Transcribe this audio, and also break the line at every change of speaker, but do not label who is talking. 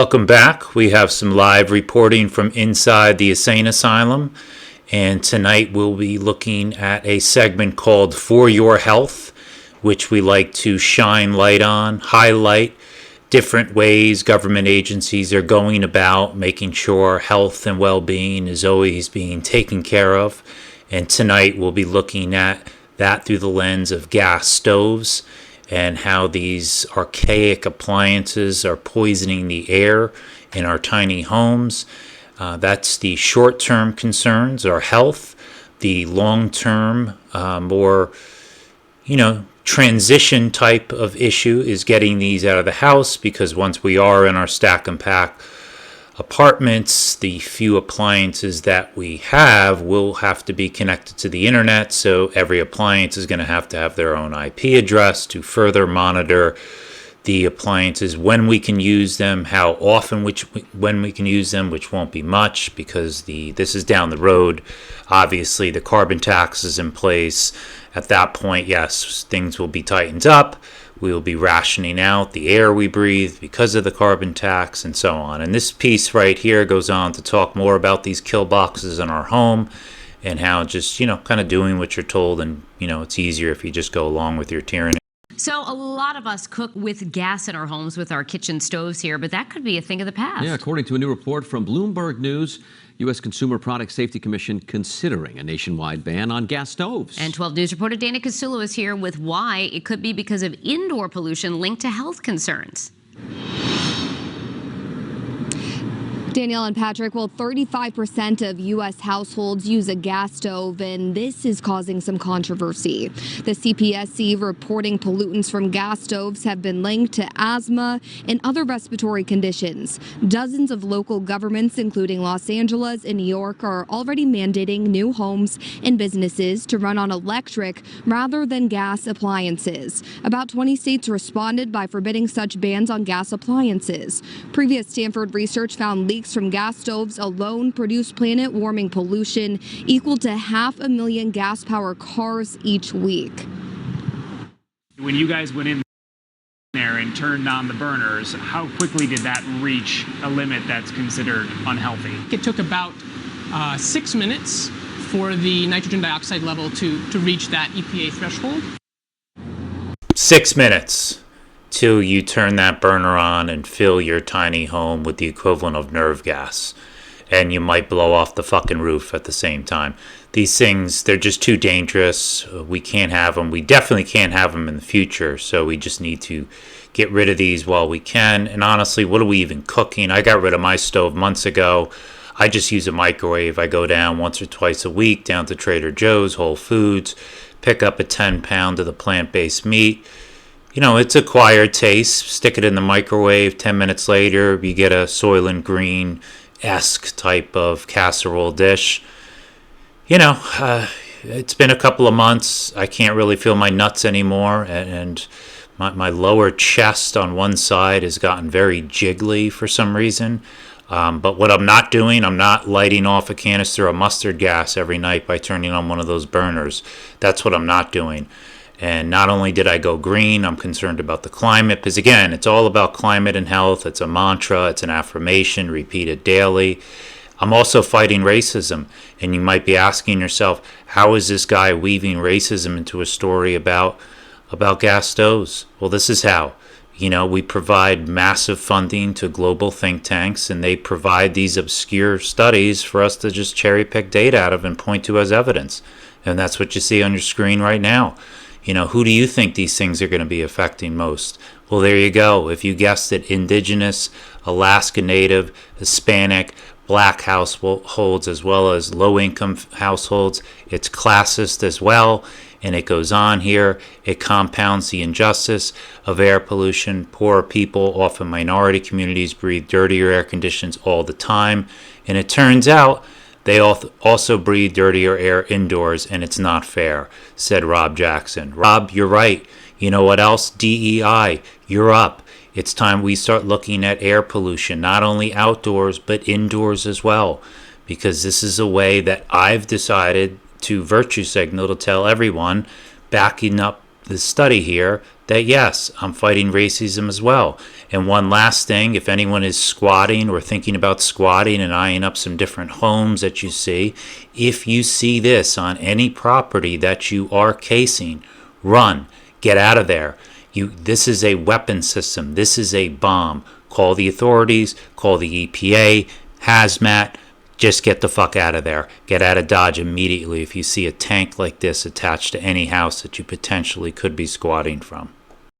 Welcome back. We have some live reporting from inside the insane asylum, and tonight we'll be looking at a segment called For Your Health, which we like to shine light on, highlight different ways government agencies are going about making sure health and well-being is always being taken care of. And tonight we'll be looking at that through the lens of gas stoves and how these archaic appliances are poisoning the air in our tiny homes. That's the short-term concerns, our health. The long-term, more, transition type of issue is getting these out of the house, because once we are in our stack and pack apartments, the few appliances that we have will have to be connected to the internet. So every appliance is going to have their own IP address to further monitor the appliances, when we can use them, how often, when we can use them, which won't be much because this is down the road. Obviously, the carbon tax is in place. At that point, yes, things will be tightened up. We will be rationing out the air we breathe because of the carbon tax and so on. And this piece right here goes on to talk more about these kill boxes in our home and how just, kind of doing what you're told. And, it's easier if you just go along with your tyranny.
So a lot of us cook with gas in our homes with our kitchen stoves here, but that could be a thing of the past.
Yeah, according to a new report from Bloomberg News, U.S. Consumer Product Safety Commission considering a nationwide ban on gas stoves.
And 12 News reporter Dana Casulo is here with why it could be because of indoor pollution linked to health concerns.
Danielle and Patrick, 35% of U.S. households use a gas stove, and this is causing some controversy. The CPSC reporting pollutants from gas stoves have been linked to asthma and other respiratory conditions. Dozens of local governments, including Los Angeles and New York, are already mandating new homes and businesses to run on electric rather than gas appliances. About 20 states responded by forbidding such bans on gas appliances. Previous Stanford research found leaks from gas stoves alone produce planet-warming pollution equal to 500,000 gas-powered cars each week.
When you guys went in there and turned on the burners, how quickly did that reach a limit that's considered unhealthy?
It took about 6 minutes for the nitrogen dioxide level to reach that EPA threshold.
6 minutes till you turn that burner on and fill your tiny home with the equivalent of nerve gas. And you might blow off the fucking roof at the same time. These things, they're just too dangerous. We can't have them. We definitely can't have them in the future. So we just need to get rid of these while we can. And honestly, what are we even cooking? I got rid of my stove months ago. I just use a microwave. I go down once or twice a week down to Trader Joe's, Whole Foods, pick up a 10-pound of the plant-based meat. It's acquired taste. Stick it in the microwave. 10 minutes later, you get a Soylent Green-esque type of casserole dish. It's been a couple of months. I can't really feel my nuts anymore. And my lower chest on one side has gotten very jiggly for some reason. But what I'm not doing, I'm not lighting off a canister of mustard gas every night by turning on one of those burners. That's what I'm not doing. And not only did I go green, I'm concerned about the climate, because again, it's all about climate and health. It's a mantra, it's an affirmation repeated daily. I'm also fighting racism. And you might be asking yourself, how is this guy weaving racism into a story about gas stoves? Well, this is how. We provide massive funding to global think tanks, and they provide these obscure studies for us to just cherry pick data out of and point to as evidence. And that's what you see on your screen right now. Who do you think these things are going to be affecting most? Well, there you go. If you guessed it, indigenous, Alaska Native, Hispanic, black households, as well as low-income households. It's classist as well, and it goes on here. It compounds the injustice of air pollution. Poor people, often minority communities, breathe dirtier air conditions all the time, and it turns out they also breathe dirtier air indoors, and it's not fair, said Rob Jackson. Rob, you're right. You know what else? DEI, you're up. It's time we start looking at air pollution, not only outdoors, but indoors as well, because this is a way that I've decided to virtue signal to tell everyone, backing up the study here that yes, I'm fighting racism as well. And one last thing, if anyone is squatting or thinking about squatting and eyeing up some different homes that you see, if you see this on any property that you are casing, run, get out of there. This is a weapon system. This is a bomb. Call the authorities, call the EPA, hazmat. Just get the fuck out of there. Get out of Dodge immediately if you see a tank like this attached to any house that you potentially could be squatting from.